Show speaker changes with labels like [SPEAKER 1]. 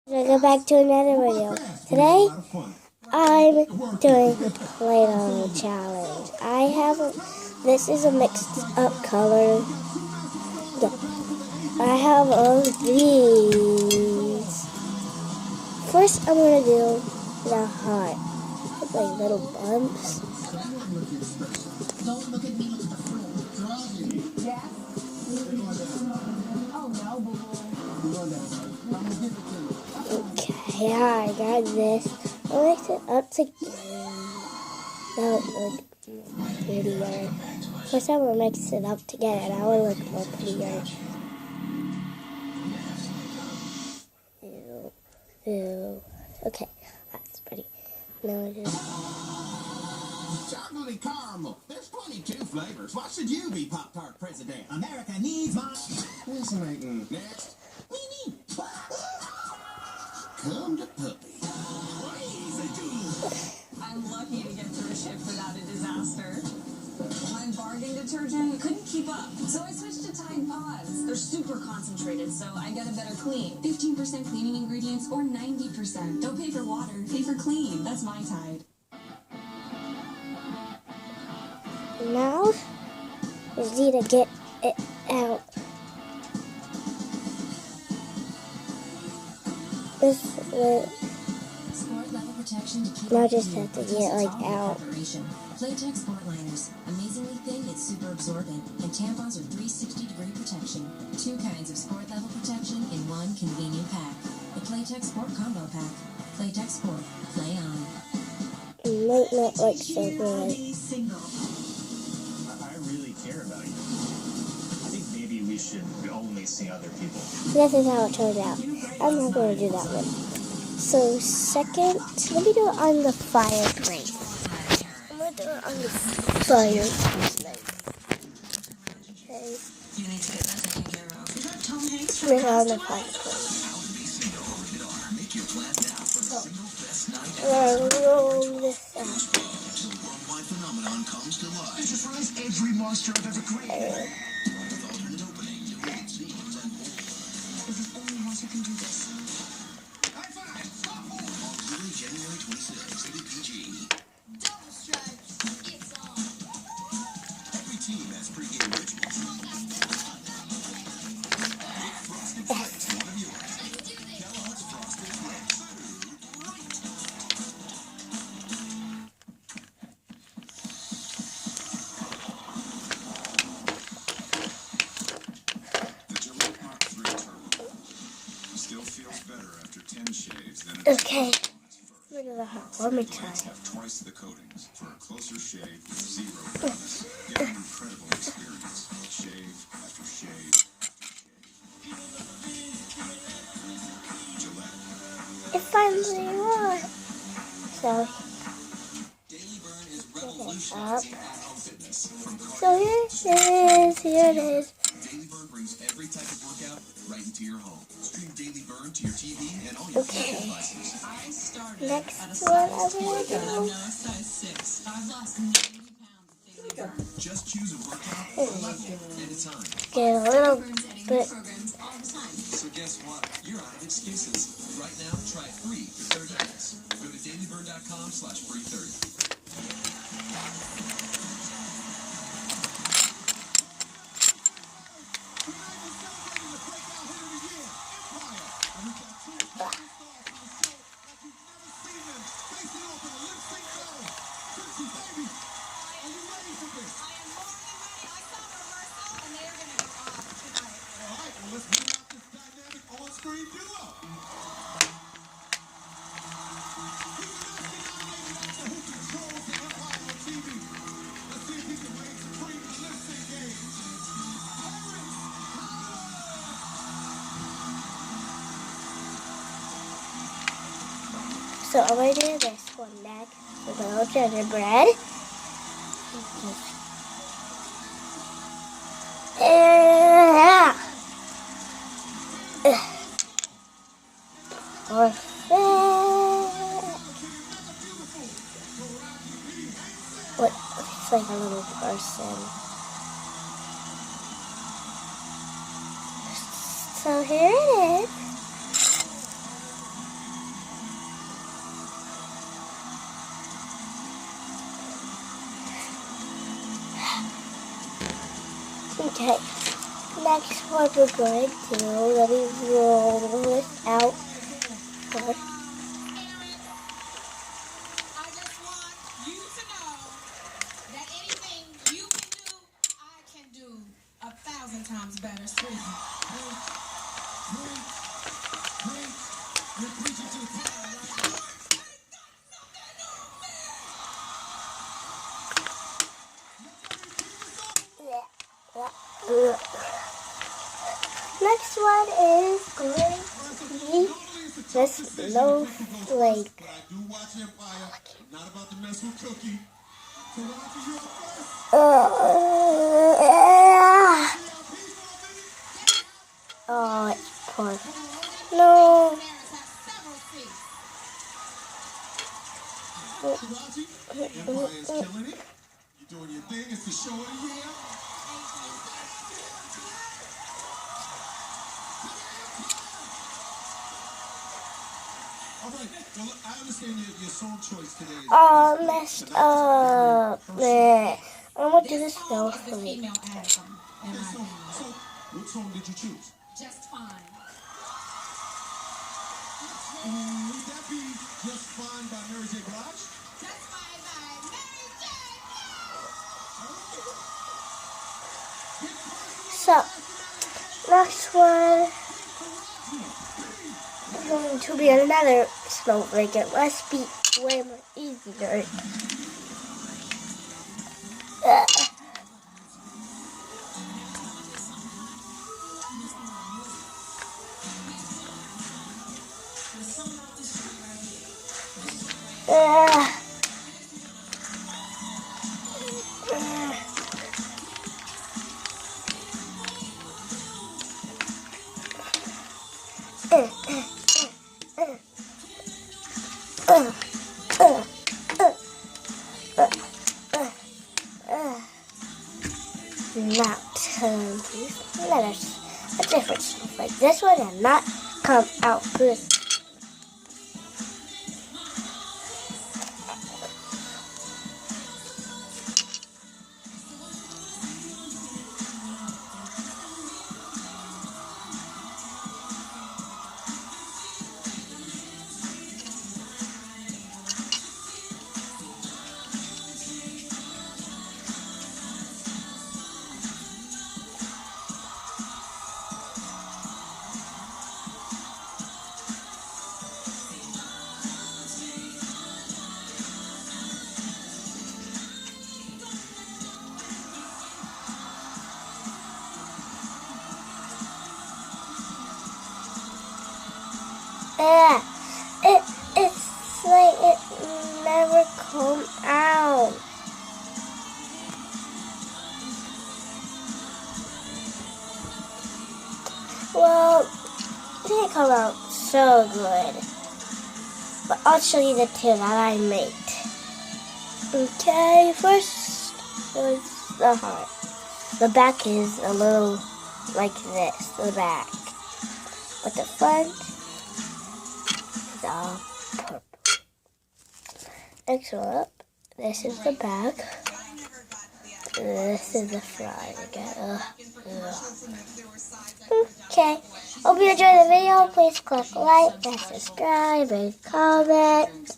[SPEAKER 1] Welcome back to another video. Today, I'm doing the Play-Doh challenge. This is a mixed up color. Yeah. I have all of these. First, I'm going to do the heart. With like little bumps.
[SPEAKER 2] Don't look at me, look at the fruit. Yeah? Oh no, boo.
[SPEAKER 1] Okay, yeah, I got this. I'll mix it up together. That would look prettier. First, I'm going to mix it up together. That would look more prettier. Ew. Okay, that's pretty. Now I just...
[SPEAKER 3] Chocolatey caramel. There's 22 flavors. Why should you be Pop-Tart president?
[SPEAKER 2] America needs my...
[SPEAKER 3] Fascinating. Next. Weenie. Come to puppy. Crazy dude.
[SPEAKER 4] I'm lucky to get through a shift without a disaster. My bargain detergent couldn't keep up, so I switched to Tide Pods. They're super concentrated, so I get a better clean. 15% cleaning ingredients or 90%. Don't pay for water, pay for clean. That's my Tide.
[SPEAKER 1] Now, we need to get it out. This way.
[SPEAKER 5] Sport level protection to keep
[SPEAKER 1] Now just have to get like out.
[SPEAKER 5] Playtex Sport Liners. Amazingly thin yet super absorbent. And tampons are 360-degree protection. 2 kinds of sport level protection in one convenient pack. The Playtex Sport Combo Pack. Playtex Sport. Play on.
[SPEAKER 1] It might not look so good.
[SPEAKER 6] I really care about you. I think maybe we should only see other people.
[SPEAKER 1] This is how it turns out. I'm not going to do that one. So second, let me do it on the fireplace. I'm going to do it on the fireplace. Okay.
[SPEAKER 5] You need to get that taken care of. Is that Tom Hanks
[SPEAKER 1] Put it on the fireplace. Roll this out.
[SPEAKER 3] Worldwide phenomenon comes to life. It's a surprise every monster I've ever created. With alternate openings, deleted scenes, and more.
[SPEAKER 5] If only monster can do this.
[SPEAKER 3] High five! Stop! On Blu-ray January 26th, rated PG.
[SPEAKER 2] Double stripes. It's on.
[SPEAKER 3] Every team has pre-game rituals. Frosted Flakes, one of yours. Kellogg's Frosted Flakes. The Gillette Mach 3 Turbo still feels better after 10 shaves than it
[SPEAKER 1] Okay.
[SPEAKER 3] did on its first.
[SPEAKER 1] Rid of the hot. Let me try.
[SPEAKER 3] Blades have twice the coatings for a closer shave with zero promise. Get an incredible experience. Shave after shave after shave. Gillette.
[SPEAKER 1] It finally won. So,
[SPEAKER 3] Daily Burn is
[SPEAKER 1] up.
[SPEAKER 3] revolutionizing at-home fitness. From
[SPEAKER 1] So here it is.
[SPEAKER 3] Daily Burn brings every type of workout right into your home. Stream Daily Burn to your TV and all your
[SPEAKER 1] Okay.
[SPEAKER 3] mobile devices.
[SPEAKER 4] I started
[SPEAKER 1] Next
[SPEAKER 4] at a
[SPEAKER 1] one I'm
[SPEAKER 4] size 10,
[SPEAKER 1] gonna
[SPEAKER 4] and I'm
[SPEAKER 1] do.
[SPEAKER 4] now a size 6. I've lost 90 pounds of daily burn.
[SPEAKER 3] Just choose a workout or level at a time.
[SPEAKER 1] Get a little
[SPEAKER 4] Burns editing
[SPEAKER 1] bit.
[SPEAKER 4] programs all the time.
[SPEAKER 3] So guess what? You're out of excuses. Right now, try it free for 30 days. Go to dailyburn.com/free30.
[SPEAKER 1] So I'm going to do this one next with a little gingerbread. Perfect. What? It's like a little person. So here it is. Okay. Next what we're going to do, let me roll this out first.
[SPEAKER 7] I just want you to know that anything you can do, I can do 1,000 times better, sweetie.
[SPEAKER 2] You're preaching to the choir, right?
[SPEAKER 1] Next one is going to be the snowflake.
[SPEAKER 2] But I do watch Empire. I'm not about to mess with Cookie. Taraji, you're first.
[SPEAKER 1] Oh, it's poor. No.
[SPEAKER 2] Taraji, Empire is killing it. You're doing your thing. It's the show of the year. All right. Well, I understand your song choice today.
[SPEAKER 1] Oh, messed up. Meh. I'm going to do the
[SPEAKER 7] This song is the
[SPEAKER 1] snowflake.
[SPEAKER 7] female anthem, in my
[SPEAKER 2] So,
[SPEAKER 7] opinion.
[SPEAKER 2] what song did you choose?
[SPEAKER 7] Just fine.
[SPEAKER 2] Would that be Just Fine by Mary J. Blige?
[SPEAKER 7] Just fine by Mary J.
[SPEAKER 1] So, next one is going to be another snowflake. It must be way more easier. Mountain. Letters. A different snowflake. This one did not come out good. It's like it never come out. Well, it didn't come out so good. But I'll show you the two that I made. Okay, first was the heart. The back is a little like this, the back. But the front is all purple. Next one up, this is the back. This is the front again. Okay, hope you enjoyed the video. Please click like and subscribe and comment.